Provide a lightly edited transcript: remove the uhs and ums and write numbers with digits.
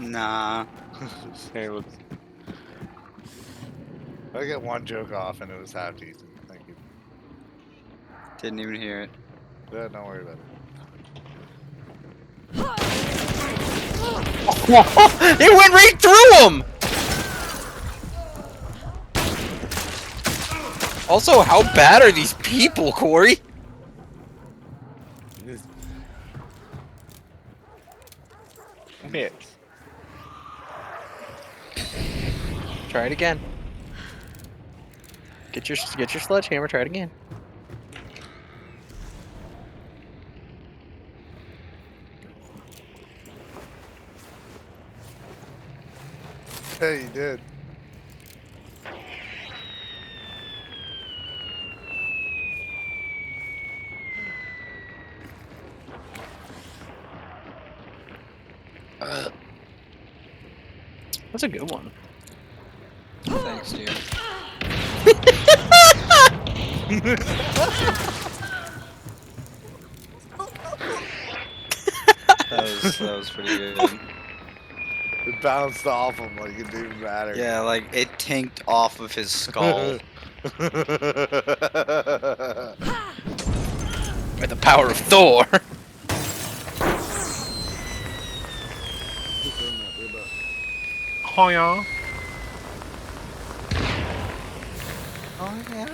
Nah. Hey, look. I get one joke off and it was half decent. Thank you. Didn't even hear it. Yeah, don't worry about it. It went right through him! Also, how bad are these people, Corey? Miss. Try it again. Get your sledgehammer. Try it again. Yeah, you did. That's a good one. Thanks, dude. That was pretty good. It bounced off him like it didn't matter. Yeah, like it tanked off of his skull. By the power of Thor. Oh yeah. Oh yeah.